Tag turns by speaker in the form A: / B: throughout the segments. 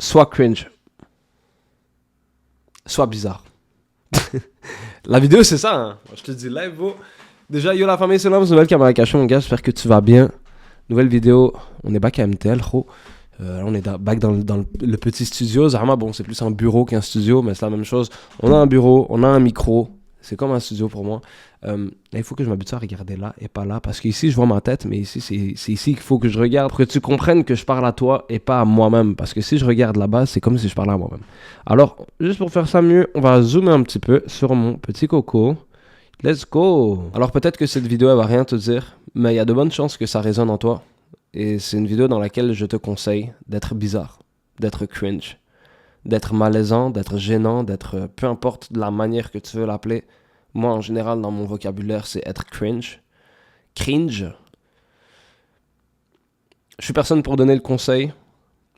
A: soit cringe, soit bizarre. La vidéo, c'est ça, hein. Je te dis live, bro. Déjà, yo la famille, c'est l'homme, nouvelle caméra cachée, mon gars. J'espère que tu vas bien. Nouvelle vidéo. On est back à MTL, gros. On est back dans le petit studio. Zahma, bon, c'est plus un bureau qu'un studio, mais c'est la même chose. On a un bureau, on a un micro. C'est comme un studio pour moi. Là, il faut que je m'habitue à regarder là et pas là. Parce qu'ici, je vois ma tête, mais ici, c'est ici qu'il faut que je regarde pour que tu comprennes que je parle à toi et pas à moi-même. Parce que si je regarde là-bas, c'est comme si je parlais à moi-même. Alors, juste pour faire ça mieux, on va zoomer un petit peu sur mon petit coco. Let's go! Alors, peut-être que cette vidéo, elle va rien te dire, mais il y a de bonnes chances que ça résonne en toi. Et c'est une vidéo dans laquelle je te conseille d'être bizarre, d'être cringe, d'être malaisant, d'être gênant, d'être peu importe la manière que tu veux l'appeler. Moi, en général, dans mon vocabulaire, c'est être cringe. Cringe. Je suis personne pour donner le conseil,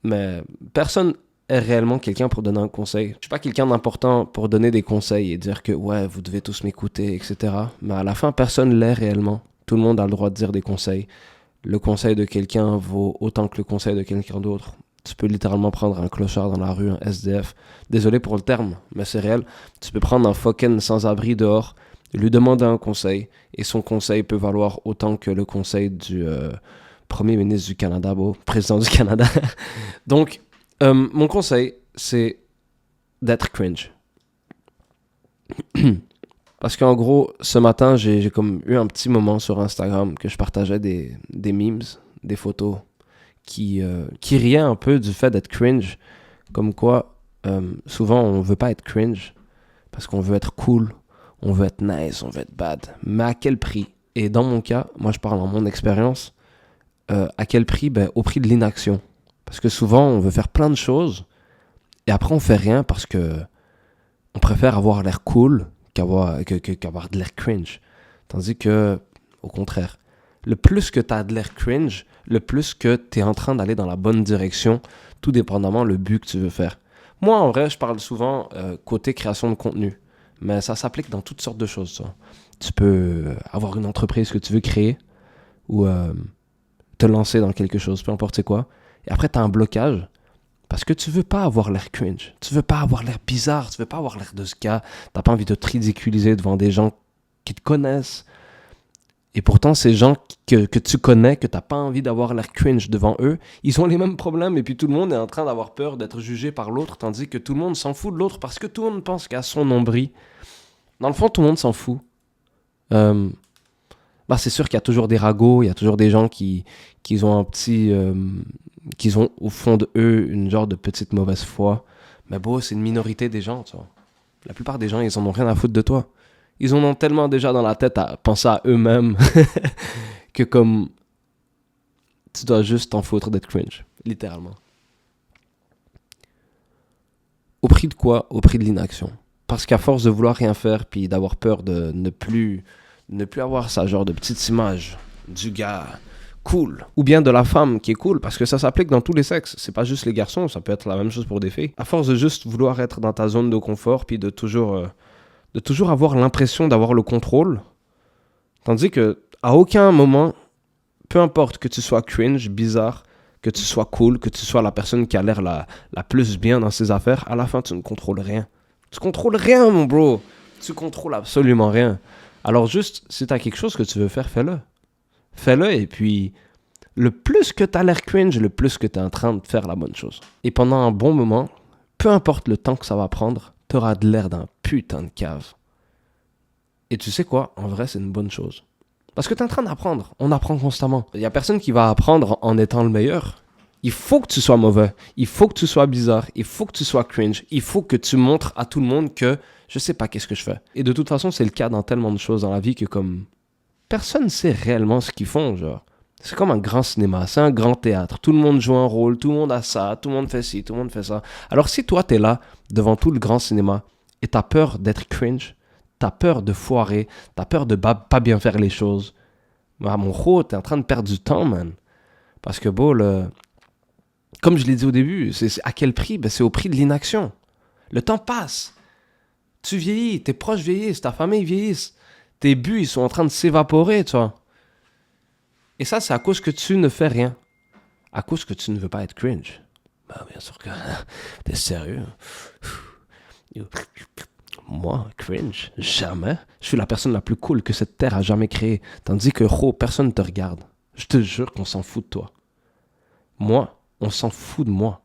A: mais personne est réellement quelqu'un pour donner un conseil. Je suis pas quelqu'un d'important pour donner des conseils et dire que ouais, vous devez tous m'écouter, etc. Mais à la fin, personne l'est réellement. Tout le monde a le droit de dire des conseils. Le conseil de quelqu'un vaut autant que le conseil de quelqu'un d'autre. Tu peux littéralement prendre un clochard dans la rue, un SDF. Désolé pour le terme, mais c'est réel. Tu peux prendre un fucking sans-abri dehors, lui demander un conseil, et son conseil peut valoir autant que le conseil du premier ministre du Canada, président du Canada. Donc, mon conseil, c'est d'être cringe. Parce qu'en gros, ce matin, j'ai comme eu un petit moment sur Instagram que je partageais des memes, des photos qui riaient un peu du fait d'être cringe. Comme quoi, souvent, on veut pas être cringe parce qu'on veut être cool, on veut être nice, on veut être bad. Mais à quel prix? Et dans mon cas, moi je parle en mon expérience, à quel prix? Ben, au prix de l'inaction. Parce que souvent, on veut faire plein de choses et après, on fait rien parce que on préfère avoir l'air cool qu'avoir de l'air cringe. Tandis que, au contraire, le plus que tu as de l'air cringe, le plus que tu es en train d'aller dans la bonne direction, tout dépendamment le but que tu veux faire. Moi, en vrai, je parle souvent côté création de contenu, mais ça s'applique dans toutes sortes de choses. Ça. Tu peux avoir une entreprise que tu veux créer ou te lancer dans quelque chose, peu importe c'est quoi. Et après, tu as un blocage. Parce que tu veux pas avoir l'air cringe, tu veux pas avoir l'air bizarre, tu veux pas avoir l'air de ce gars, t'as pas envie de te ridiculiser devant des gens qui te connaissent. Et pourtant, ces gens que tu connais, que t'as pas envie d'avoir l'air cringe devant eux, ils ont les mêmes problèmes et puis tout le monde est en train d'avoir peur d'être jugé par l'autre, tandis que tout le monde s'en fout de l'autre parce que tout le monde pense qu'à son nombril. Dans le fond, tout le monde s'en fout. C'est sûr qu'il y a toujours des ragots, il y a toujours des gens qui ont un petit... qu'ils ont au fond de eux une genre de petite mauvaise foi. Mais c'est une minorité des gens, tu vois. La plupart des gens, ils en ont rien à foutre de toi. Ils en ont tellement déjà dans la tête à penser à eux-mêmes que comme tu dois juste t'en foutre d'être cringe, littéralement. Au prix de quoi? Au prix de l'inaction. Parce qu'à force de vouloir rien faire puis d'avoir peur de ne plus avoir ça genre de petite image du gars cool, ou bien de la femme qui est cool, parce que ça s'applique dans tous les sexes, c'est pas juste les garçons, ça peut être la même chose pour des filles. À force de juste vouloir être dans ta zone de confort, puis de toujours avoir l'impression d'avoir le contrôle, tandis que à aucun moment, peu importe que tu sois cringe, bizarre, que tu sois cool, que tu sois la personne qui a l'air la plus bien dans ses affaires, à la fin tu ne contrôles rien. Tu contrôles rien, mon bro. Tu contrôles absolument rien. Alors juste, si t'as quelque chose que tu veux faire, fais-le. Fais-le et puis le plus que t'as l'air cringe, le plus que t'es en train de faire la bonne chose. Et pendant un bon moment, peu importe le temps que ça va prendre, t'auras de l'air d'un putain de cave. Et tu sais quoi? En vrai, c'est une bonne chose. Parce que t'es en train d'apprendre. On apprend constamment. Il y a personne qui va apprendre en étant le meilleur. Il faut que tu sois mauvais. Il faut que tu sois bizarre. Il faut que tu sois cringe. Il faut que tu montres à tout le monde que je sais pas qu'est-ce que je fais. Et de toute façon, c'est le cas dans tellement de choses dans la vie que comme... personne ne sait réellement ce qu'ils font, genre. C'est comme un grand cinéma, c'est un grand théâtre. Tout le monde joue un rôle, tout le monde a ça, tout le monde fait ci, tout le monde fait ça. Alors si toi, t'es là, devant tout le grand cinéma, et t'as peur d'être cringe, t'as peur de foirer, t'as peur de pas bien faire les choses, mon gros, t'es en train de perdre du temps, man. Parce que comme je l'ai dit au début, c'est à quel prix? C'est au prix de l'inaction. Le temps passe. Tu vieillis, tes proches vieillissent, ta famille vieillisse. Tes buts, ils sont en train de s'évaporer, tu vois. Et ça, c'est à cause que tu ne fais rien. À cause que tu ne veux pas être cringe. Bah, bien sûr que t'es sérieux. Yo. Moi, cringe, jamais. Je suis la personne la plus cool que cette terre a jamais créée. Tandis que, personne ne te regarde. Je te jure qu'on s'en fout de toi. Moi, on s'en fout de moi.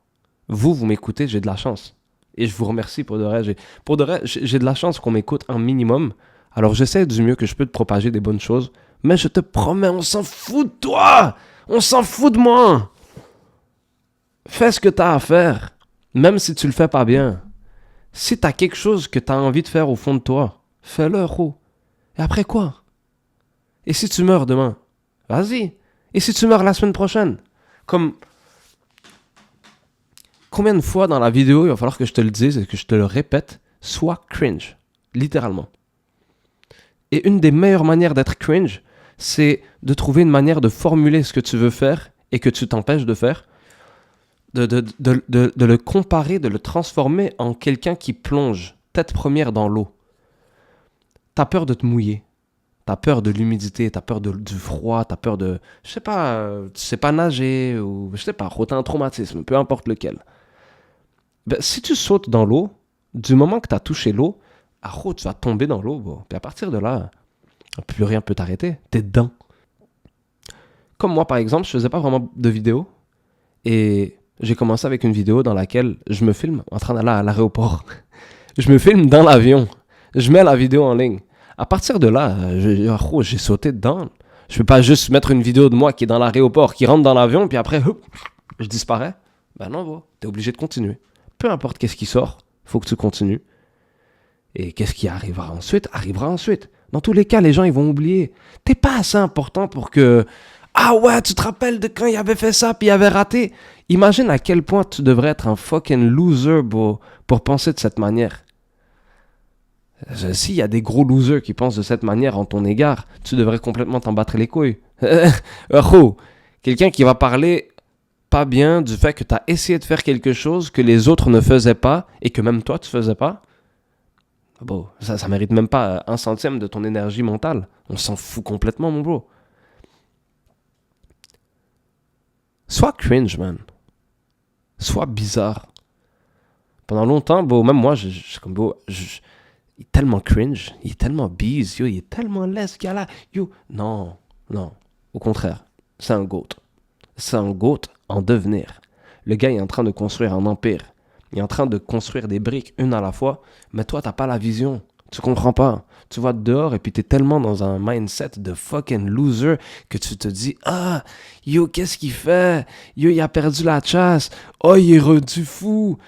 A: Vous m'écoutez, j'ai de la chance. Et je vous remercie pour de vrai. J'ai de la chance qu'on m'écoute un minimum. Alors j'essaie du mieux que je peux de propager des bonnes choses. Mais je te promets, on s'en fout de toi. On s'en fout de moi. Fais ce que t'as à faire. Même si tu le fais pas bien. Si t'as quelque chose que t'as envie de faire au fond de toi, fais-le, Et après quoi? Et si tu meurs demain? Vas-y. Et si tu meurs la semaine prochaine? Comme... Combien de fois dans la vidéo, il va falloir que je te le dise et que je te le répète, sois cringe. Littéralement. Et une des meilleures manières d'être cringe, c'est de trouver une manière de formuler ce que tu veux faire et que tu t'empêches de faire, de le comparer, de le transformer en quelqu'un qui plonge tête première dans l'eau. T'as peur de te mouiller. T'as peur de l'humidité, t'as peur du froid, t'as peur de... Je sais pas, tu sais pas nager, ou je sais pas, t'as un traumatisme, peu importe lequel. Ben, si tu sautes dans l'eau, du moment que t'as touché l'eau, tu vas tomber dans l'eau, bon. Puis à partir de là, plus rien peut t'arrêter, t'es dedans. Comme moi, par exemple, je faisais pas vraiment de vidéos, et j'ai commencé avec une vidéo dans laquelle je me filme en train d'aller à l'aéroport. Je me filme dans l'avion. Je mets la vidéo en ligne. À partir de là, j'ai sauté dedans. Je peux pas juste mettre une vidéo de moi qui est dans l'aéroport, qui rentre dans l'avion, puis après, je disparais. Ben non, t'es obligé de continuer. Peu importe qu'est-ce qui sort, faut que tu continues. Et qu'est-ce qui arrivera ensuite. Dans tous les cas, les gens, ils vont oublier. T'es pas assez important pour que... Ah ouais, tu te rappelles de quand il avait fait ça, puis il avait raté. Imagine à quel point tu devrais être un fucking loser, pour penser de cette manière. S'il y a des gros losers qui pensent de cette manière en ton égard, tu devrais complètement t'en battre les couilles. Quelqu'un qui va parler pas bien du fait que tu as essayé de faire quelque chose que les autres ne faisaient pas et que même toi tu faisais pas, bon, ça mérite même pas 1 centième de ton énergie mentale. On s'en fout complètement, mon bro. Sois cringe, man. Sois bizarre. Pendant longtemps, même moi, il est tellement cringe, il est tellement bise, il est tellement laid ce gars-là. Non. Au contraire, c'est un goat. C'est un goat en devenir. Le gars est en train de construire un empire. Il est en train de construire des briques une à la fois, mais toi, t'as pas la vision. Tu comprends pas. Tu vois dehors et puis t'es tellement dans un mindset de fucking loser que tu te dis qu'est-ce qu'il fait? Il a perdu la chasse. Il est rendu fou.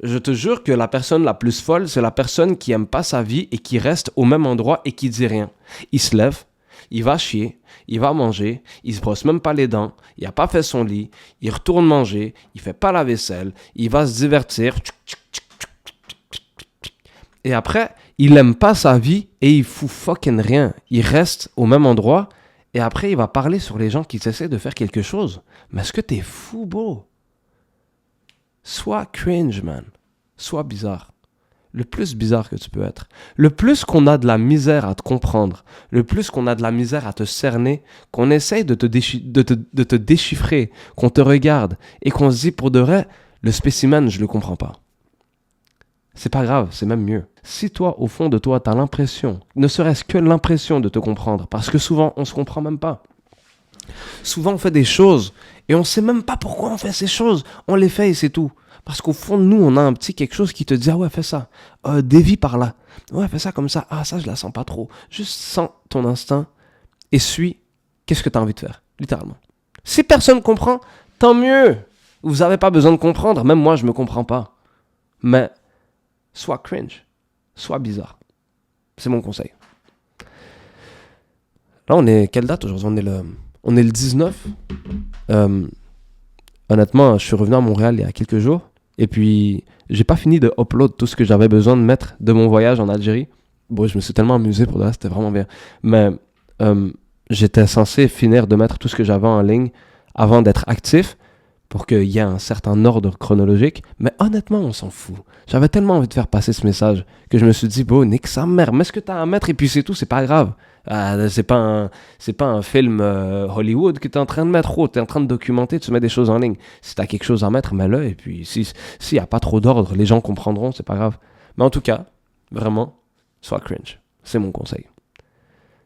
A: Je te jure que la personne la plus folle, c'est la personne qui aime pas sa vie et qui reste au même endroit et qui dit rien. Il se lève, il va chier, il va manger, il se brosse même pas les dents, il a pas fait son lit, il retourne manger, il fait pas la vaisselle, il va se divertir. Et après, il aime pas sa vie et il fout fucking rien. Il reste au même endroit et après, il va parler sur les gens qui essaient de faire quelque chose. Mais est-ce que t'es fou, bro? Sois cringe, man. Sois bizarre. Le plus bizarre que tu peux être. Le plus qu'on a de la misère à te comprendre, le plus qu'on a de la misère à te cerner, qu'on essaye de te déchiffrer, qu'on te regarde et qu'on se dit pour de vrai, le spécimen, je le comprends pas. C'est pas grave, c'est même mieux. Si toi, au fond de toi, t'as l'impression, ne serait-ce que l'impression de te comprendre, parce que souvent, on se comprend même pas. Souvent, on fait des choses et on sait même pas pourquoi on fait ces choses. On les fait et c'est tout. Parce qu'au fond de nous, on a un petit quelque chose qui te dit « Ah ouais, fais ça. Dévie par là. Ouais, fais ça comme ça. Ah, ça, je la sens pas trop. » Juste sens ton instinct et suis qu'est-ce que tu as envie de faire, littéralement. Si personne comprend, tant mieux. Vous n'avez pas besoin de comprendre. Même moi, je me comprends pas. Mais sois cringe. Sois bizarre. C'est mon conseil. Là, on est... Quelle date aujourd'hui? On est le 19. Honnêtement, je suis revenu à Montréal il y a quelques jours. Et puis, j'ai pas fini de upload tout ce que j'avais besoin de mettre de mon voyage en Algérie. Bon, je me suis tellement amusé pour ça, c'était vraiment bien. Mais j'étais censé finir de mettre tout ce que j'avais en ligne avant d'être actif pour qu'il y ait un certain ordre chronologique. Mais honnêtement, on s'en fout. J'avais tellement envie de faire passer ce message que je me suis dit, nique sa mère, mets ce que t'as à mettre et puis c'est tout, c'est pas grave. C'est pas un film Hollywood que tu es en train de mettre. Tu es en train de documenter, tu mets des choses en ligne. Si tu as quelque chose à mettre, mets-le. Et puis, s'il n'y a pas trop d'ordre, les gens comprendront, c'est pas grave. Mais en tout cas, vraiment, sois cringe. C'est mon conseil.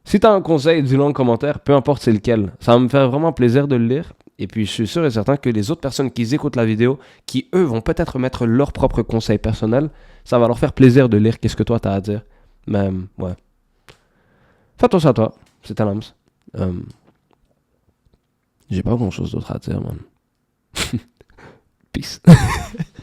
A: Si tu as un conseil, dis-le en commentaire, peu importe c'est lequel. Ça va me faire vraiment plaisir de le lire. Et puis, je suis sûr et certain que les autres personnes qui écoutent la vidéo, qui eux vont peut-être mettre leurs propres conseils personnels, ça va leur faire plaisir de lire qu'est-ce que toi tu as à dire. Mais, ouais. Fais attention à toi. C'était Lams. J'ai pas grand chose d'autre à dire, man. Peace.